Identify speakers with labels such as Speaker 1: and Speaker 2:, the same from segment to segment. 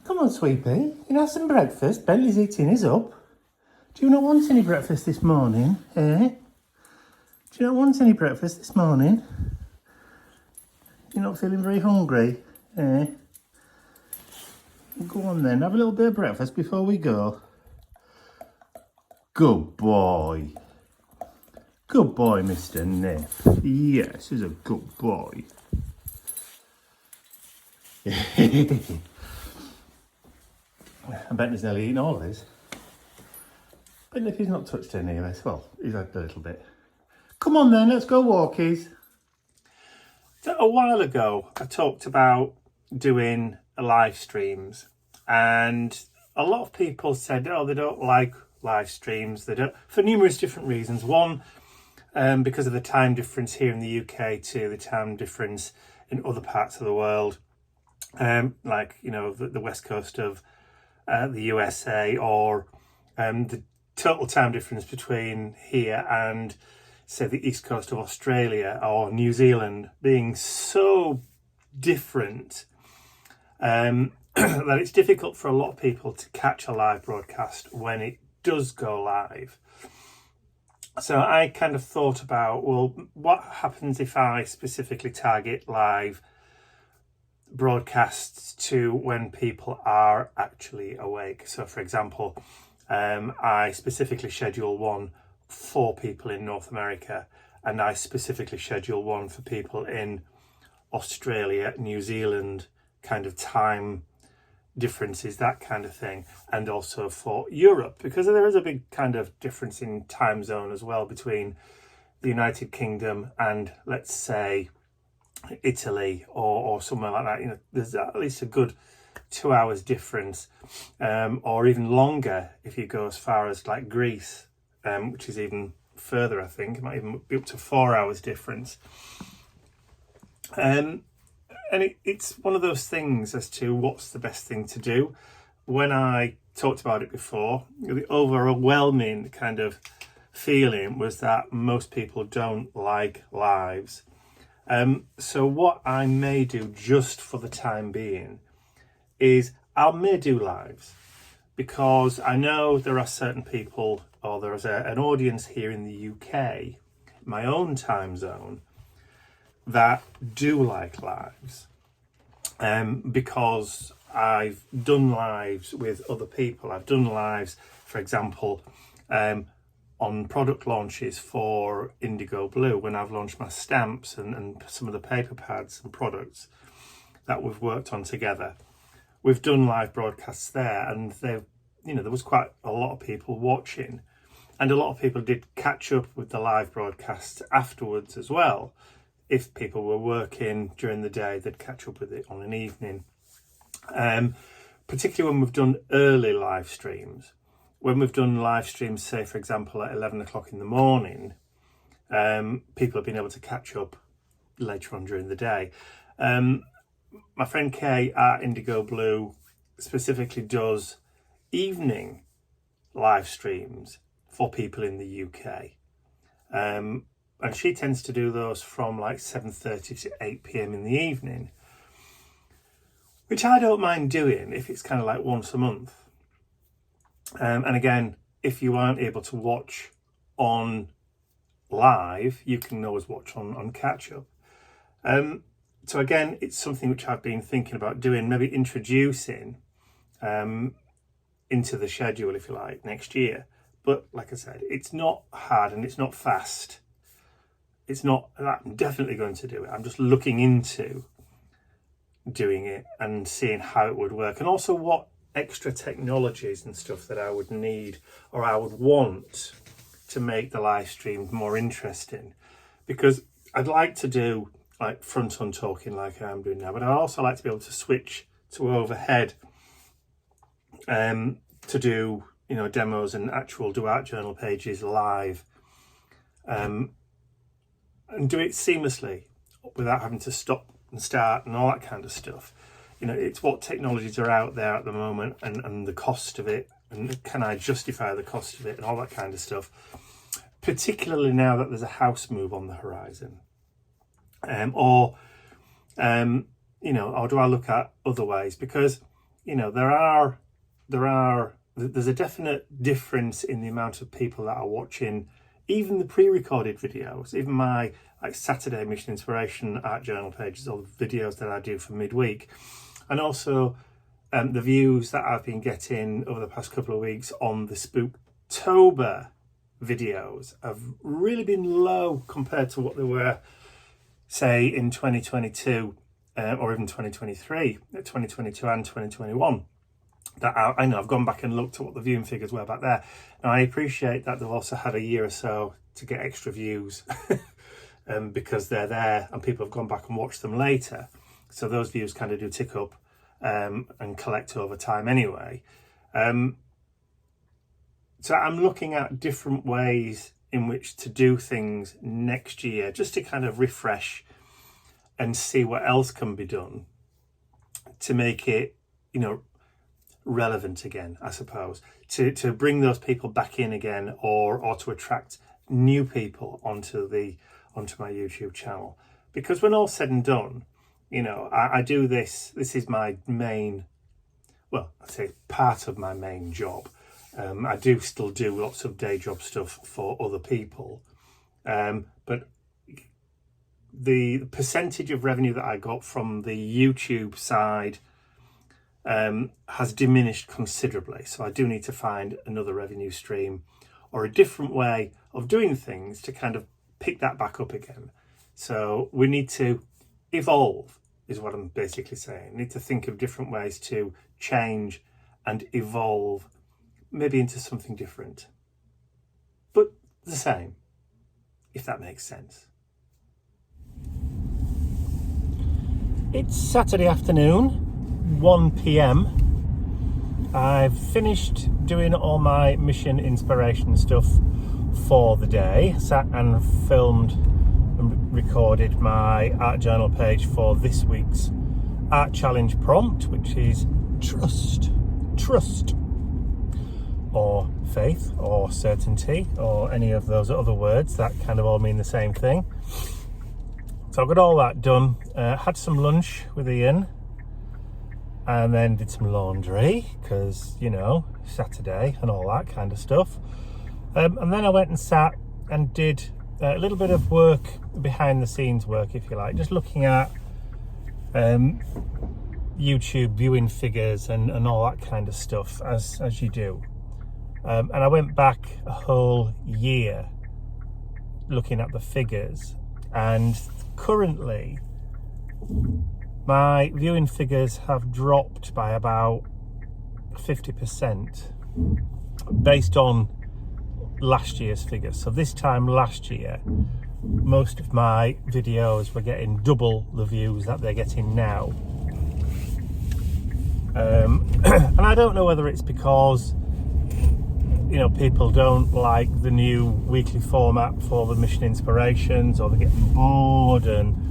Speaker 1: Come on, sweetie. You can have some breakfast. Bentley's eating his up. Do you not want any breakfast this morning, eh? Do you not want any breakfast this morning? You're not feeling very hungry, eh? Go on then, have a little bit of breakfast before we go. Good boy. Good boy, Mr. Neff. Yes, he's a good boy. I bet he's nearly eaten all of his. But if he's not touched any of this, well, he's had a little bit. Come on then, let's go walkies. So a while ago, I talked about doing live streams, and a lot of people said, oh, they don't like live streams. They don't, for numerous different reasons. One, because of the time difference here in the UK to the time difference in other parts of the world, like, you know, the west coast of the USA, or the total time difference between here and, say, the east coast of Australia or New Zealand being so different that it's difficult for a lot of people to catch a live broadcast when it does go live. So I kind of thought about, well, what happens if I specifically target live broadcasts to when people are actually awake? So, for example, I specifically schedule one for people in North America, and I specifically schedule one for people in Australia, New Zealand, kind of time differences, that kind of thing, and also for Europe, because there is a big kind of difference in time zone as well between the United Kingdom and, let's say, Italy or somewhere like that. You know, there's at least a good 2 hours difference, or even longer if you go as far as like Greece, which is even further. I think it might even be up to 4 hours difference. And it's one of those things as to what's the best thing to do. When I talked about it before, the overwhelming kind of feeling was that most people don't like lives. So what I may do just for the time being is I may do lives, because I know there are certain people, or there is an audience here in the UK, my own time zone, that do like lives, because I've done lives with other people. I've done lives, for example, on product launches for Indigo Blue, when I've launched my stamps and some of the paper pads and products that we've worked on together. We've done live broadcasts there, and there was quite a lot of people watching, and a lot of people did catch up with the live broadcasts afterwards as well. If people were working during the day, they'd catch up with it on an evening. Particularly when we've done early live streams. When we've done live streams, say, for example, at 11 o'clock in the morning, people have been able to catch up later on during the day. My friend Kay at Indigo Blue specifically does evening live streams for people in the UK. And she tends to do those from like 7:30 to 8 p.m. in the evening, which I don't mind doing if it's kind of like once a month. And again, if you aren't able to watch on live, you can always watch on catch up. So again, it's something which I've been thinking about doing, maybe introducing into the schedule, if you like, next year. But like I said, it's not hard and it's not fast. It's not that I'm definitely going to do it. I'm just looking into doing it and seeing how it would work, and also what extra technologies and stuff that I would need or I would want to make the live stream more interesting. Because I'd like to do like front on talking like I'm doing now, but I'd also like to be able to switch to overhead to do, you know, demos and actual do art journal pages live, and do it seamlessly without having to stop and start and all that kind of stuff. You know, it's what technologies are out there at the moment, and the cost of it, and can I justify the cost of it, and all that kind of stuff, particularly now that there's a house move on the horizon. Or do I look at other ways? Because you know, there's a definite difference in the amount of people that are watching even the pre-recorded videos, even my like Saturday Mission Inspiration art journal pages, or the videos that I do for midweek, and also the views that I've been getting over the past couple of weeks on the Spooktober videos have really been low compared to what they were, say, in 2022 or even 2023, 2022 and 2021. That I know I've gone back and looked at what the viewing figures were back there, and I appreciate that they've also had a year or so to get extra views because they're there and people have gone back and watched them later, so those views kind of do tick up and collect over time anyway. So I'm looking at different ways in which to do things next year, just to kind of refresh and see what else can be done to make it, you know, relevant again, I suppose, to bring those people back in again, or to attract new people onto my YouTube channel. Because when all's said and done, you know, I do this is my main, well, I'd say part of my main job. I do still do lots of day job stuff for other people, but the percentage of revenue that I got from the YouTube side has diminished considerably. So I do need to find another revenue stream or a different way of doing things to kind of pick that back up again. So we need to evolve, is what I'm basically saying. We need to think of different ways to change and evolve, maybe into something different, but the same, if that makes sense. It's Saturday afternoon, 1 p.m. I've finished doing all my Mission Inspiration stuff for the day, sat and filmed and recorded my art journal page for this week's art challenge prompt, which is trust, or faith, or certainty, or any of those other words that kind of all mean the same thing. So I got all that done, had some lunch with Ian, and then did some laundry because, you know, Saturday and all that kind of stuff. And then I went and sat and did a little bit of work, behind the scenes work, if you like, just looking at YouTube viewing figures and all that kind of stuff, as you do. And I went back a whole year looking at the figures, and currently my viewing figures have dropped by about 50% based on last year's figures. So this time last year, most of my videos were getting double the views that they're getting now. And I don't know whether it's because, you know, people don't like the new weekly format for the Mission Inspirations, or they're getting bored and,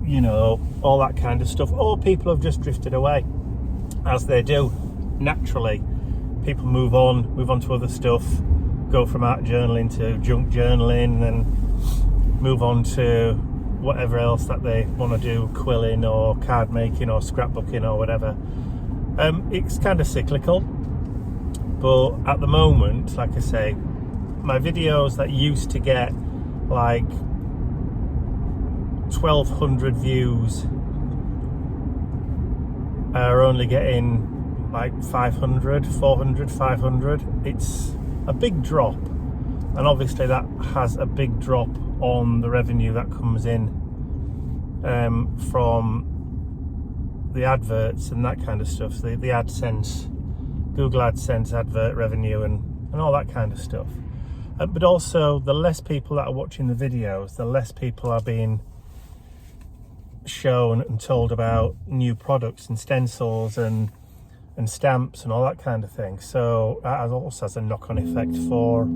Speaker 1: you know, all that kind of stuff, or people have just drifted away, as they do naturally. People move on to other stuff, go from art journaling to junk journaling, and then move on to whatever else that they want to do, quilling or card making or scrapbooking or whatever. It's kind of cyclical, but at the moment, like I say, my videos that used to get like 1,200 views are only getting like 500, 400, 500. It's a big drop, and obviously that has a big drop on the revenue that comes in from the adverts and that kind of stuff, the AdSense, Google AdSense advert revenue and all that kind of stuff. But also, the less people that are watching the videos, the less people are being shown and told about new products and stencils and stamps and all that kind of thing. So that also has a knock-on effect for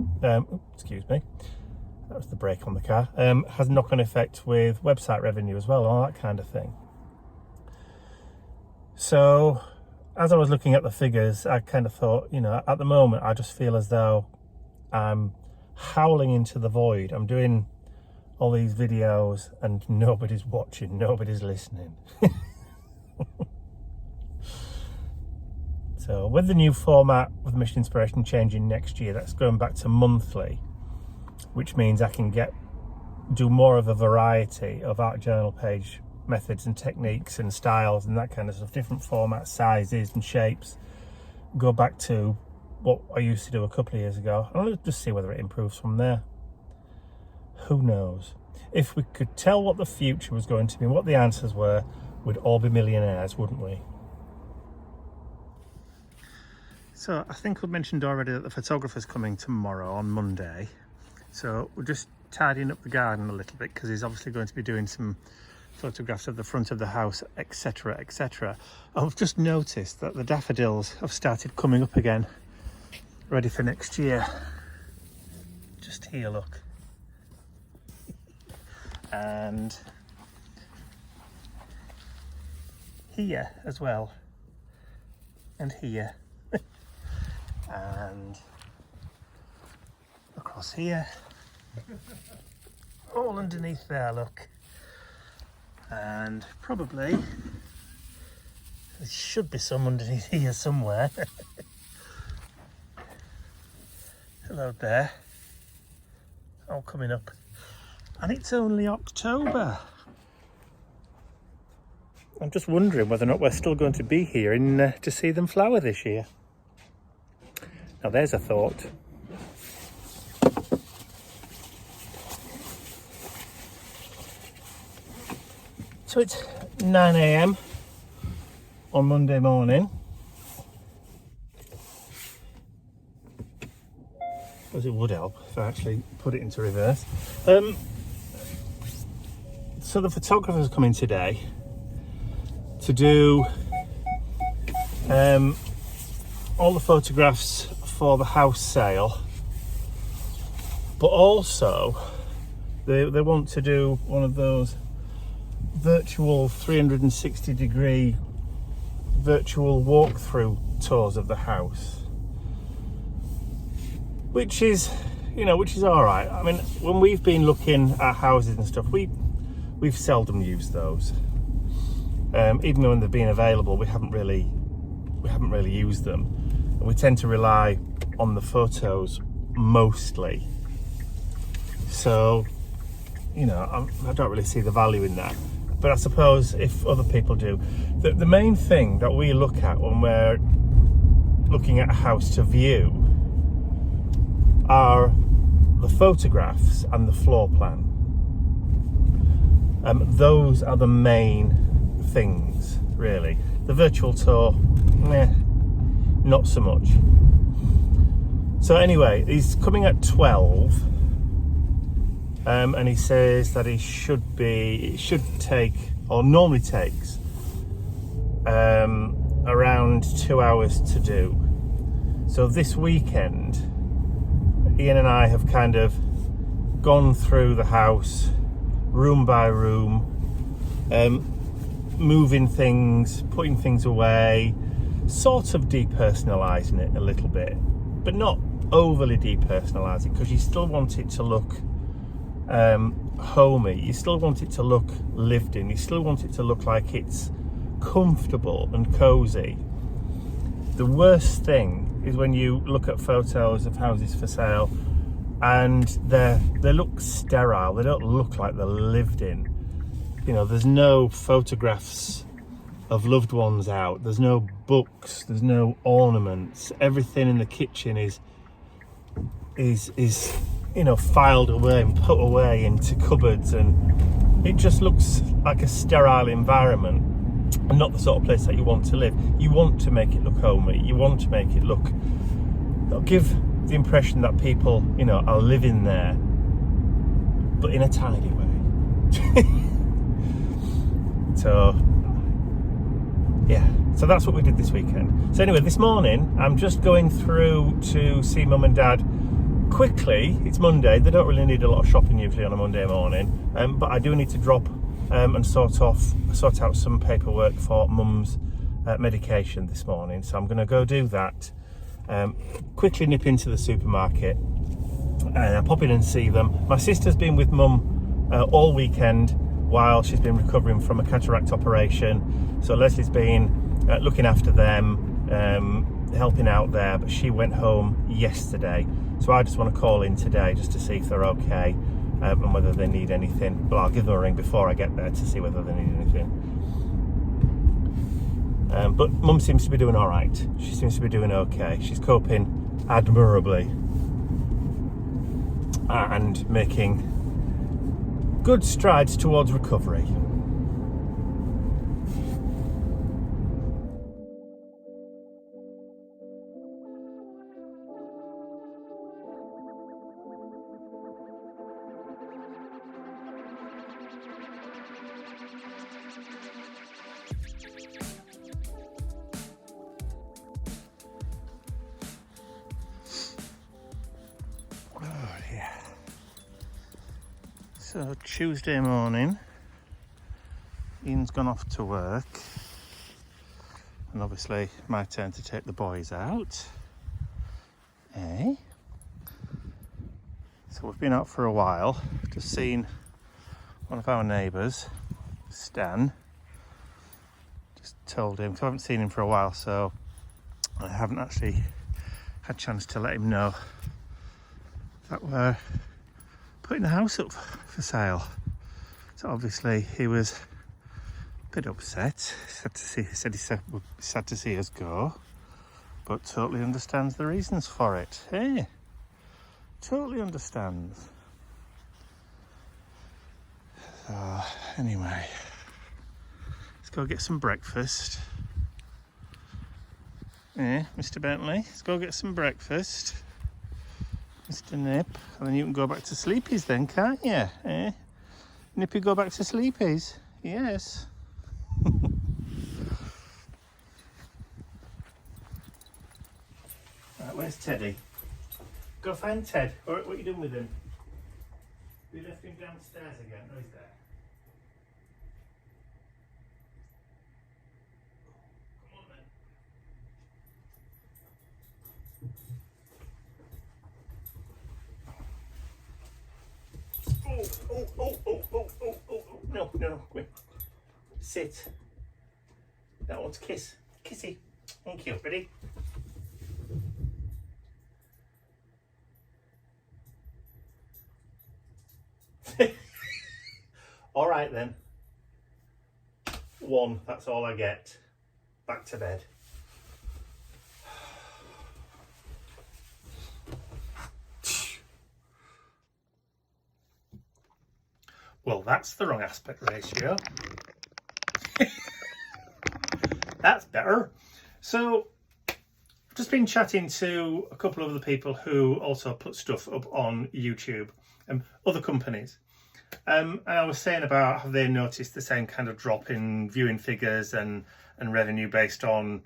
Speaker 1: excuse me, that was the brake on the car. Has a knock-on effect with website revenue as well, all that kind of thing. So as I was looking at the figures, I kind of thought, you know, at the moment I just feel as though I'm howling into the void. I'm doing all these videos and nobody's watching, nobody's listening. So with the new format with Mission Inspiration changing next year, that's going back to monthly, which means I can do more of a variety of art journal page methods and techniques and styles and that kind of stuff, different formats, sizes and shapes. Go back to what I used to do a couple of years ago, and I'll just see whether it improves from there. Who knows? If we could tell what the future was going to be, what the answers were, we'd all be millionaires, wouldn't we? So I think we mentioned already that the photographer's coming tomorrow on Monday. So we're just tidying up the garden a little bit because he's obviously going to be doing some photographs of the front of the house, etc, etc. I've just noticed that the daffodils have started coming up again, ready for next year. Just here, look. And here as well, and here, and across here, all underneath there, look. And probably there should be some underneath here somewhere. Hello there, all coming up. And it's only October. I'm just wondering whether or not we're still going to be here to see them flower this year. Now there's a thought. So it's 9 AM on Monday morning. As it would help if I actually put it into reverse. So the photographer's coming today to do all the photographs for the house sale, but also they want to do one of those virtual 360-degree virtual walkthrough tours of the house, which is all right. I mean, when we've been looking at houses and stuff, we've seldom used those. Even when they've been available, we haven't really used them. And we tend to rely on the photos mostly. So, I don't really see the value in that. But I suppose if other people do, the main thing that we look at when we're looking at a house to view are the photographs and the floor plan. Those are the main things, really. The virtual tour, not so much. So anyway, he's coming at 12, and he says that it should take, or normally takes, around 2 hours to do. So this weekend, Ian and I have kind of gone through the house room by room, moving things, putting things away, sort of depersonalising it a little bit, but not overly depersonalising, because you still want it to look homey, you still want it to look lived in, you still want it to look like it's comfortable and cosy. The worst thing is when you look at photos of houses for sale and they look sterile, they don't look like they're lived in. There's no photographs of loved ones out, there's no books, there's no ornaments, everything in the kitchen is filed away and put away into cupboards, and it just looks like a sterile environment, and not the sort of place that you want to live. You want to make it look homey, you want to make it look, give the impression that people are living there, but in a tidy way. So that's what we did this weekend. So anyway, this morning I'm just going through to see Mum and Dad quickly. It's Monday, they don't really need a lot of shopping usually on a Monday morning, but I do need to drop and sort out some paperwork for Mum's medication this morning, so I'm going to go do that, quickly nip into the supermarket and pop in and see them. My sister's been with Mum all weekend while she's been recovering from a cataract operation, so Leslie's been looking after them, helping out there, but she went home yesterday. So I just want to call in today just to see if they're okay and whether they need anything. Well, I'll give them a ring before I get there to see whether they need anything. But Mum seems to be doing all right. She seems to be doing okay. She's coping admirably and making good strides towards recovery. So Tuesday morning, Ian's gone off to work, and obviously my turn to take the boys out. So we've been out for a while, just seen one of our neighbours, Stan. Just told him, 'cause I haven't seen him for a while, so I haven't actually had a chance to let him know that we're putting the house up for sale. So obviously he was a bit upset. He said he's sad to see us go, but totally understands the reasons for it. Hey, totally understands. So anyway, let's go get some breakfast. Mr. Bentley, let's go get some breakfast. Mr. Nip, and then you can go back to sleepies then, can't you? Nippy, go back to sleepies. Yes. Right, where's Teddy? Go find Ted. All right, what are you doing with him? We left him downstairs again. Oh, he's there. Come on then. No, quick. Sit. That one's kiss. Kissy. Thank you. Ready? All right then. One, that's all I get. Back to bed. Well, that's the wrong aspect ratio. That's better. So, I've just been chatting to a couple of other people who also put stuff up on YouTube, other companies. And I was saying about, have they noticed the same kind of drop in viewing figures and revenue based on,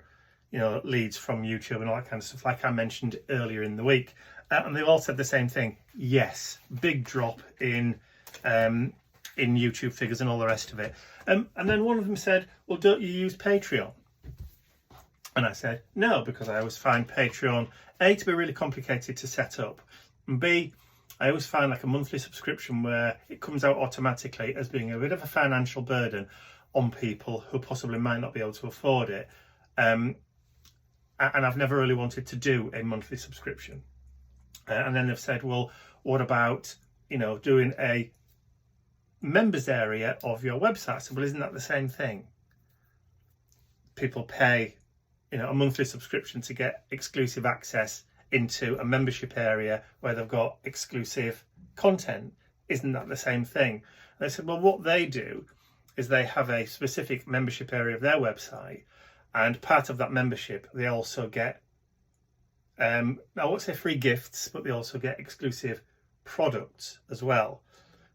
Speaker 1: you know, leads from YouTube and all that kind of stuff, like I mentioned earlier in the week. And they all said the same thing. Yes, big drop in YouTube figures and all the rest of it. And then one of them said, well, don't you use Patreon? And I said, no, because I always find Patreon, A, to be really complicated to set up, and B, I always find like a monthly subscription where it comes out automatically as being a bit of a financial burden on people who possibly might not be able to afford it. And I've never really wanted to do a monthly subscription. And then they've said, well, what about, you know, doing a members area of your website? So, well, isn't that the same thing? People pay, you know, a monthly subscription to get exclusive access into a membership area where they've got exclusive content. Isn't that the same thing? And they said, well, what they do is they have a specific membership area of their website, and part of that membership, they also get, I won't say free gifts, but they also get exclusive products as well,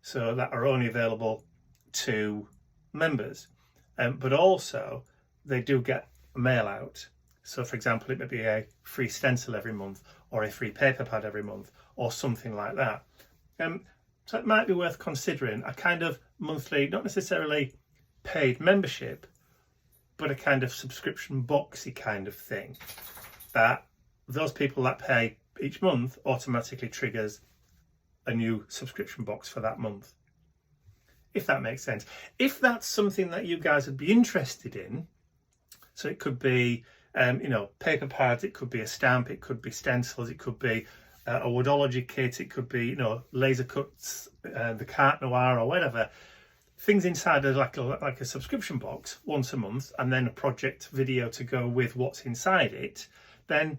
Speaker 1: so that are only available to members. But also they do get a mail out. So for example, it may be a free stencil every month, or a free paper pad every month, or something like that. So it might be worth considering a kind of monthly, not necessarily paid membership, but a kind of subscription boxy kind of thing, that those people that pay each month automatically triggers a new subscription box for that month. If that makes sense. If that's something that you guys would be interested in, so it could be You know, paper pads, it could be a stamp, it could be stencils, it could be a woodology kit, it could be, you know, laser cuts, the carte noir or whatever. Things inside are like a subscription box once a month, and then a project video to go with what's inside it. Then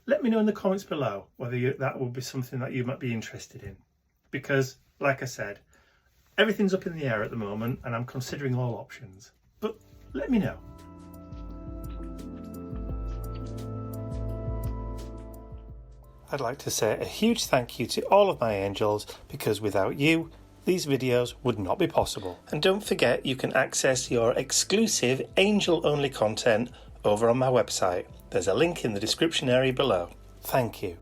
Speaker 1: let me know in the comments below whether that will be something that you might be interested in. Because, like I said, everything's up in the air at the moment and I'm considering all options. But let me know. I'd like to say a huge thank you to all of my angels, because without you, these videos would not be possible. And don't forget, you can access your exclusive angel-only content over on my website. There's a link in the description area below. Thank you.